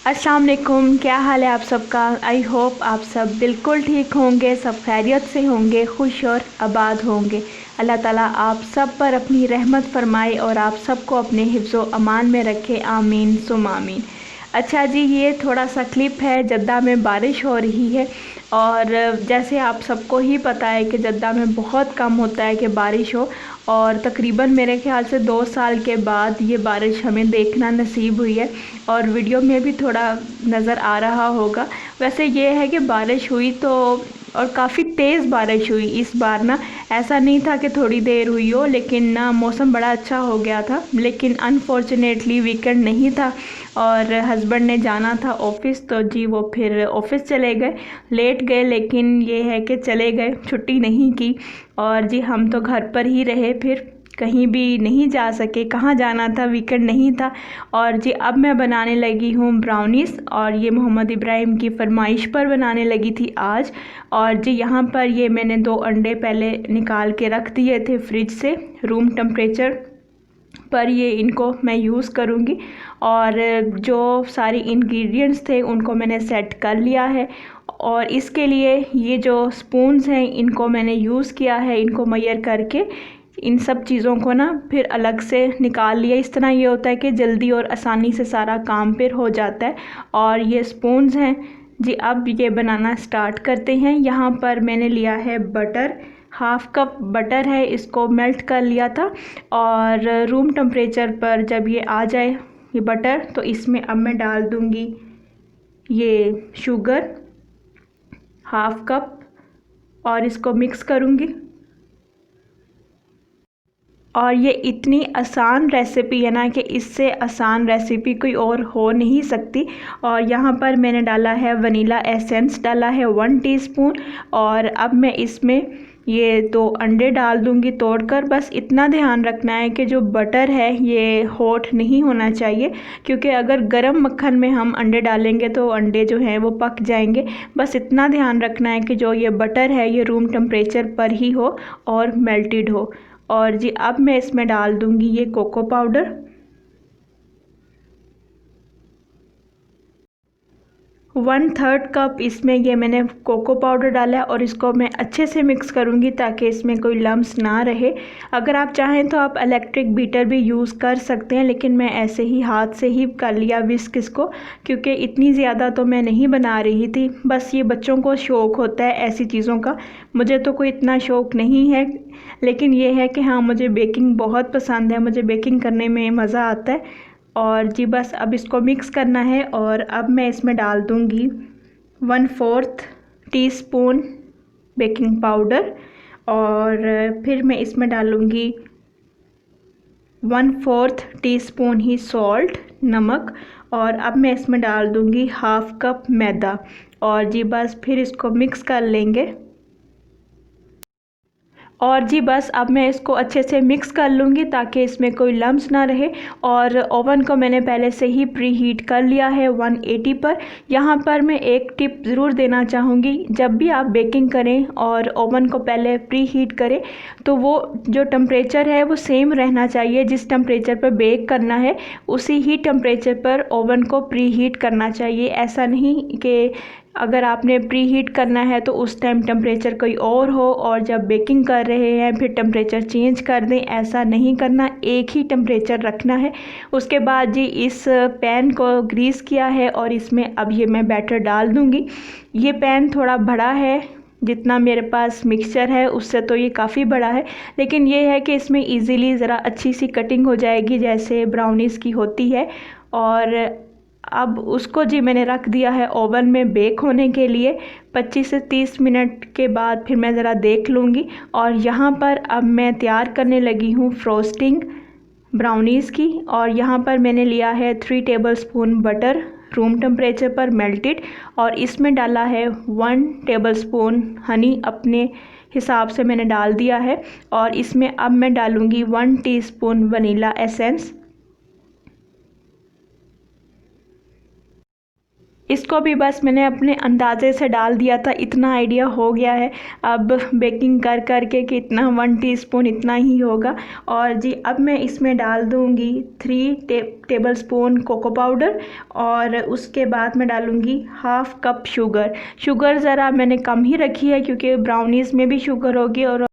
अस्सलाम वालेकुम, क्या हाल है आप सबका। आई होप आप सब बिल्कुल ठीक होंगे, सब खैरियत से होंगे, खुश और आबाद होंगे। अल्लाह ताला आप सब पर अपनी रहमत फरमाए और आप सबको अपने हिफ्ज़ो अमान में रखे, आमीन सुम आमीन। अच्छा जी, ये थोड़ा सा क्लिप है। जद्दा में बारिश हो रही है और जैसे आप सबको ही पता है कि जद्दा में बहुत कम होता है कि बारिश हो, और तकरीबन मेरे ख्याल से 2 साल के बाद ये बारिश हमें देखना नसीब हुई है और वीडियो में भी थोड़ा नज़र आ रहा होगा। वैसे ये है कि बारिश हुई तो, और काफ़ी तेज़ बारिश हुई इस बार ना। ऐसा नहीं था कि थोड़ी देर हुई हो, लेकिन ना मौसम बड़ा अच्छा हो गया था। लेकिन अनफॉर्चुनेटली वीकेंड नहीं था और हस्बैंड ने जाना था ऑफ़िस, तो जी वो फिर ऑफ़िस चले गए। लेट गए, लेकिन ये है कि चले गए, छुट्टी नहीं की। और जी हम तो घर पर ही रहे, फिर कहीं भी नहीं जा सके। कहाँ जाना था, वीकेंड नहीं था। और जी अब मैं बनाने लगी हूँ ब्राउनीज़, और ये मोहम्मद इब्राहिम की फरमाइश पर बनाने लगी थी आज। और जी यहाँ पर ये मैंने 2 अंडे पहले निकाल के रख दिए थे फ्रिज से, रूम टेम्परेचर पर ये इनको मैं यूज़ करूँगी। और जो सारी इंग्रेडिएंट्स थे उनको मैंने सेट कर लिया है। और इसके लिए ये जो स्पून्स हैं इनको मैंने यूज़ किया है, इनको मेजर करके इन सब चीज़ों को ना फिर अलग से निकाल लिया। इस तरह ये होता है कि जल्दी और आसानी से सारा काम फिर हो जाता है। और ये स्पून्स हैं जी। अब ये बनाना स्टार्ट करते हैं। यहाँ पर मैंने लिया है बटर, हाफ़ कप बटर है, इसको मेल्ट कर लिया था। और रूम टेम्परेचर पर जब ये आ जाए ये बटर, तो इसमें अब मैं डाल दूँगी ये शुगर हाफ़ कप, और इसको मिक्स करूँगी। और ये इतनी आसान रेसिपी है ना कि इससे आसान रेसिपी कोई और हो नहीं सकती। और यहाँ पर मैंने डाला है वनीला एसेंस, डाला है 1 टीस्पून। और अब मैं इसमें ये 2 अंडे डाल दूँगी तोड़कर। बस इतना ध्यान रखना है कि जो बटर है ये हॉट नहीं होना चाहिए, क्योंकि अगर गरम मक्खन में हम अंडे डालेंगे तो अंडे जो हैं वो पक जाएंगे। बस इतना ध्यान रखना है कि जो ये बटर है ये रूम टेम्परेचर पर ही हो और मेल्टेड हो। और जी अब मैं इसमें डाल दूँगी ये कोको पाउडर, 1/3 कप इसमें ये मैंने कोको पाउडर डाला है। और इसको मैं अच्छे से मिक्स करूँगी ताकि इसमें कोई लम्स ना रहे। अगर आप चाहें तो आप इलेक्ट्रिक बीटर भी यूज़ कर सकते हैं, लेकिन मैं ऐसे ही हाथ से ही कर लिया विस्क इसको, क्योंकि इतनी ज़्यादा तो मैं नहीं बना रही थी। बस ये बच्चों को शौक़ होता है ऐसी चीज़ों का, मुझे तो कोई इतना शौक़ नहीं है। लेकिन ये है कि हाँ, मुझे बेकिंग बहुत पसंद है, मुझे बेकिंग करने में मज़ा आता है। और जी बस अब इसको मिक्स करना है। और अब मैं इसमें डाल दूँगी 1/4 टीस्पून बेकिंग पाउडर। और फिर मैं इसमें डालूँगी 1/4 टीस्पून ही सॉल्ट, नमक। और अब मैं इसमें डाल दूँगी हाफ़ कप मैदा। और जी बस फिर इसको मिक्स कर लेंगे। और जी बस अब मैं इसको अच्छे से मिक्स कर लूँगी ताकि इसमें कोई लम्स ना रहे। और ओवन को मैंने पहले से ही प्री हीट कर लिया है 180 पर। यहाँ पर मैं एक टिप ज़रूर देना चाहूँगी, जब भी आप बेकिंग करें और ओवन को पहले प्री हीट करें तो वो जो टेम्परेचर है वो सेम रहना चाहिए। जिस टेम्परेचर पर बेक करना है उसी ही टेम्परेचर पर ओवन को प्री हीट करना चाहिए। ऐसा नहीं कि अगर आपने प्री हीट करना है तो उस टाइम टेम्परेचर कोई और हो और जब बेकिंग कर रहे हैं फिर टेम्परेचर चेंज कर दें। ऐसा नहीं करना, एक ही टेम्परेचर रखना है। उसके बाद जी इस पैन को ग्रीस किया है और इसमें अब ये मैं बैटर डाल दूँगी। ये पैन थोड़ा बड़ा है, जितना मेरे पास मिक्सचर है उससे तो ये काफ़ी बड़ा है, लेकिन ये है कि इसमें इजीली ज़रा अच्छी सी कटिंग हो जाएगी जैसे ब्राउनीज़ की होती है। और अब उसको जी मैंने रख दिया है ओवन में बेक होने के लिए। 25 से 30 मिनट के बाद फिर मैं ज़रा देख लूँगी। और यहाँ पर अब मैं तैयार करने लगी हूँ फ्रोस्टिंग ब्राउनीज़ की। और यहाँ पर मैंने लिया है 3 टेबलस्पून बटर, रूम टेम्परेचर पर मेल्टेड। और इसमें डाला है 1 टेबलस्पून हनी, अपने हिसाब से मैंने डाल दिया है। और इसमें अब मैं डालूँगी 1 टीस्पून वनीला एसेंस। इसको भी बस मैंने अपने अंदाज़े से डाल दिया था, इतना आइडिया हो गया है अब बेकिंग कर कर के कि इतना 1 टीस्पून इतना ही होगा। और जी अब मैं इसमें डाल दूँगी 3 टेबलस्पून कोको पाउडर और उसके बाद मैं डालूँगी हाफ़ कप शुगर। शुगर ज़रा मैंने कम ही रखी है क्योंकि ब्राउनीज़ में भी शुगर होगी और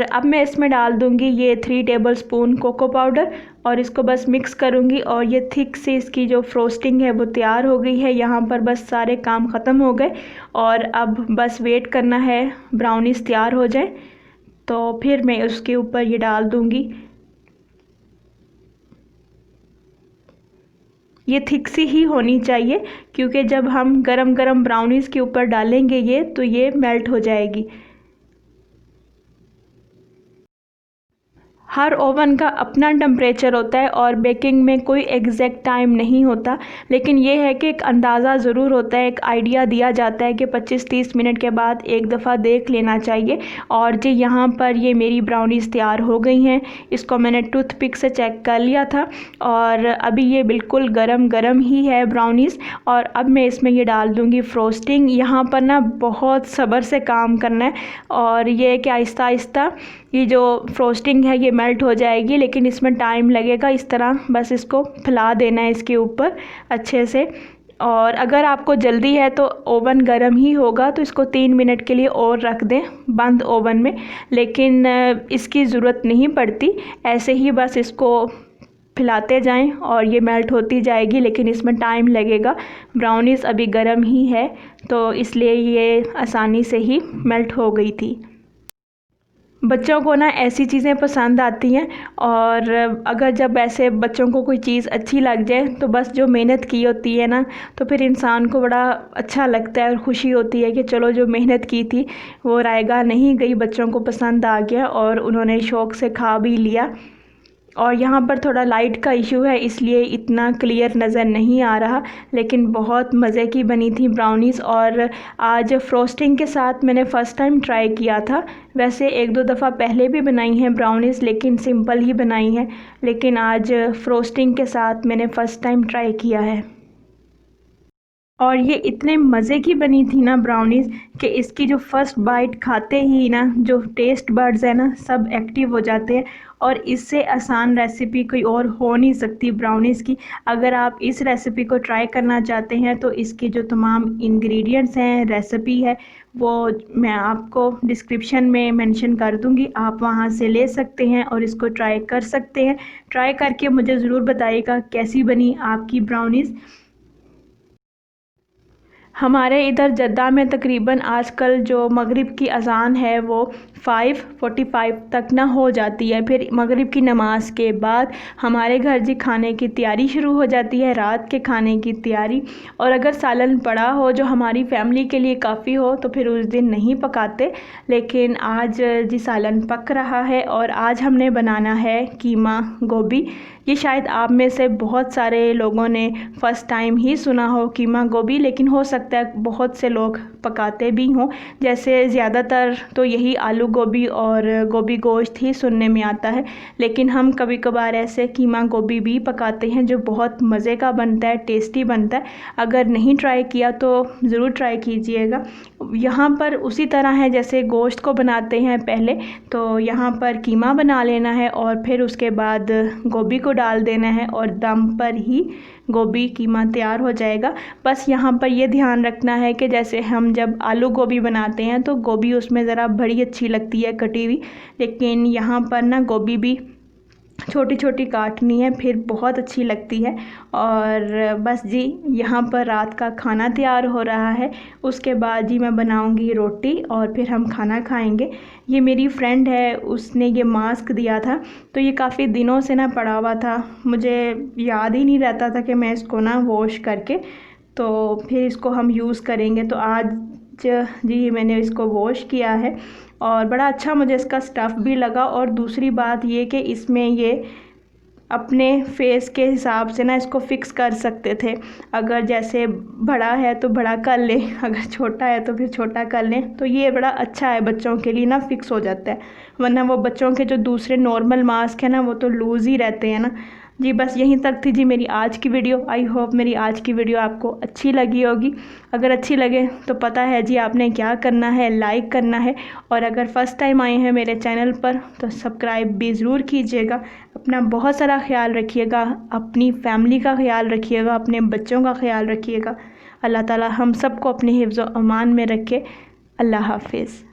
अब मैं इसमें डाल दूँगी ये 3 टेबलस्पून कोको पाउडर और इसको बस मिक्स करूँगी और ये थिक सी इसकी जो फ्रोस्टिंग है वो तैयार हो गई है। यहाँ पर बस सारे काम ख़त्म हो गए और अब बस वेट करना है ब्राउनीज़ तैयार हो जाए तो फिर मैं उसके ऊपर ये डाल दूँगी। ये थिक सी ही होनी चाहिए क्योंकि जब हम गरम गरम ब्राउनीज़ के ऊपर डालेंगे ये तो ये मेल्ट हो जाएगी। हर ओवन का अपना टेम्परेचर होता है और बेकिंग में कोई एग्जैक्ट टाइम नहीं होता, लेकिन ये है कि एक अंदाज़ा ज़रूर होता है, एक आइडिया दिया जाता है कि 25-30 मिनट के बाद एक दफ़ा देख लेना चाहिए। और जी यहाँ पर ये मेरी ब्राउनीज़ तैयार हो गई हैं। इसको मैंने टूथपिक से चेक कर लिया था और अभी ये बिल्कुल गरम गरम ही है ब्राउनीज़। और अब मैं इसमें ये डाल दूँगी फ्रोस्टिंग। यहाँ पर ना बहुत सब्र से काम करना है और ये कि आहिस्ता आहिस्ता ये जो फ्रोस्टिंग है ये मेल्ट हो जाएगी, लेकिन इसमें टाइम लगेगा। इस तरह बस इसको फैला देना है इसके ऊपर अच्छे से। और अगर आपको जल्दी है तो ओवन गर्म ही होगा तो इसको 3 मिनट के लिए और रख दें बंद ओवन में, लेकिन इसकी ज़रूरत नहीं पड़ती। ऐसे ही बस इसको फैलाते जाएं और ये मेल्ट होती जाएगी, लेकिन इसमें टाइम लगेगा। ब्राउनीज़ अभी गर्म ही है तो इसलिए ये आसानी से ही मेल्ट हो गई थी। बच्चों को ना ऐसी चीज़ें पसंद आती हैं और अगर जब ऐसे बच्चों को कोई चीज़ अच्छी लग जाए तो बस जो मेहनत की होती है ना तो फिर इंसान को बड़ा अच्छा लगता है और ख़ुशी होती है कि चलो जो मेहनत की थी वो रायगा नहीं गई, बच्चों को पसंद आ गया और उन्होंने शौक़ से खा भी लिया। और यहाँ पर थोड़ा लाइट का इशू है इसलिए इतना क्लियर नज़र नहीं आ रहा, लेकिन बहुत मज़े की बनी थी ब्राउनीज़। और आज फ्रोस्टिंग के साथ मैंने फ़र्स्ट टाइम ट्राई किया था। वैसे 1-2 दफ़ा पहले भी बनाई हैं ब्राउनीज़, लेकिन सिंपल ही बनाई हैं, लेकिन आज फ्रोस्टिंग के साथ मैंने फ़र्स्ट टाइम ट्राई किया है। और ये इतने मज़े की बनी थी ना ब्राउनीज़ कि इसकी जो फ़र्स्ट बाइट खाते ही ना जो टेस्ट बड्स है ना सब एक्टिव हो जाते हैं। और इससे आसान रेसिपी कोई और हो नहीं सकती ब्राउनीज़ की। अगर आप इस रेसिपी को ट्राई करना चाहते हैं तो इसकी जो तमाम इंग्रेडिएंट्स हैं, रेसिपी है, वो मैं आपको डिस्क्रिप्शन में मेंशन कर दूंगी, आप वहां से ले सकते हैं और इसको ट्राई कर सकते हैं। ट्राई करके मुझे ज़रूर बताइएगा कैसी बनी आपकी ब्राउनीज़। हमारे इधर जद्दा में तकरीबन आजकल जो मगरिब की अज़ान है वो 5:45 तक ना हो जाती है। फिर मगरिब की नमाज़ के बाद हमारे घर जी खाने की तैयारी शुरू हो जाती है, रात के खाने की तैयारी। और अगर सालन पड़ा हो जो हमारी फैमिली के लिए काफ़ी हो तो फिर उस दिन नहीं पकाते, लेकिन आज जी सालन पक रहा है और आज हमने बनाना है कीमा गोभी। ये शायद आप में से बहुत सारे लोगों ने फ़र्स्ट टाइम ही सुना हो कीमा गोभी, लेकिन हो सकता है बहुत से लोग पकाते भी हों। जैसे ज़्यादातर तो यही आलू गोभी और गोभी गोश्त ही सुनने में आता है, लेकिन हम कभी कभार ऐसे कीमा गोभी भी पकाते हैं जो बहुत मज़े का बनता है, टेस्टी बनता है। अगर नहीं ट्राई किया तो ज़रूर ट्राई कीजिएगा। यहाँ पर उसी तरह है जैसे गोश्त को बनाते हैं पहले, तो यहाँ पर कीमा बना लेना है और फिर उसके बाद गोभी को डाल देना है और दम पर ही गोभी कीमा तैयार हो जाएगा। बस यहाँ पर ये ध्यान रखना है कि जैसे हम जब आलू गोभी बनाते हैं तो गोभी उसमें ज़रा बड़ी अच्छी लगती है कटी हुई, लेकिन यहाँ पर ना गोभी भी छोटी छोटी काटनी है फिर बहुत अच्छी लगती है। और बस जी यहाँ पर रात का खाना तैयार हो रहा है, उसके बाद जी मैं बनाऊंगी रोटी और फिर हम खाना खाएंगे। ये मेरी फ्रेंड है, उसने ये मास्क दिया था तो ये काफ़ी दिनों से ना पड़ा हुआ था, मुझे याद ही नहीं रहता था कि मैं इसको ना वॉश करके तो फिर इसको हम यूज़ करेंगे। तो आज जी मैंने इसको वॉश किया है और बड़ा अच्छा मुझे इसका स्टफ़ भी लगा। और दूसरी बात ये कि इसमें ये अपने फेस के हिसाब से ना इसको फ़िक्स कर सकते थे। अगर जैसे बड़ा है तो बड़ा कर लें, अगर छोटा है तो फिर छोटा कर लें। तो ये बड़ा अच्छा है, बच्चों के लिए ना फ़िक्स हो जाता है, वरना वो बच्चों के जो दूसरे नॉर्मल मास्क है ना वो तो लूज़ ही रहते हैं ना। जी बस यहीं तक थी जी मेरी आज की वीडियो। आई होप मेरी आज की वीडियो आपको अच्छी लगी होगी। अगर अच्छी लगे तो पता है जी आपने क्या करना है, लाइक करना है। और अगर फ़र्स्ट टाइम आए हैं मेरे चैनल पर तो सब्सक्राइब भी ज़रूर कीजिएगा। अपना बहुत सारा ख्याल रखिएगा, अपनी फैमिली का ख्याल रखिएगा, अपने बच्चों का ख्याल रखिएगा। अल्लाह ताला हम सबको अपने हिफ्ज़ व अमान में रखे। अल्लाह हाफिज़।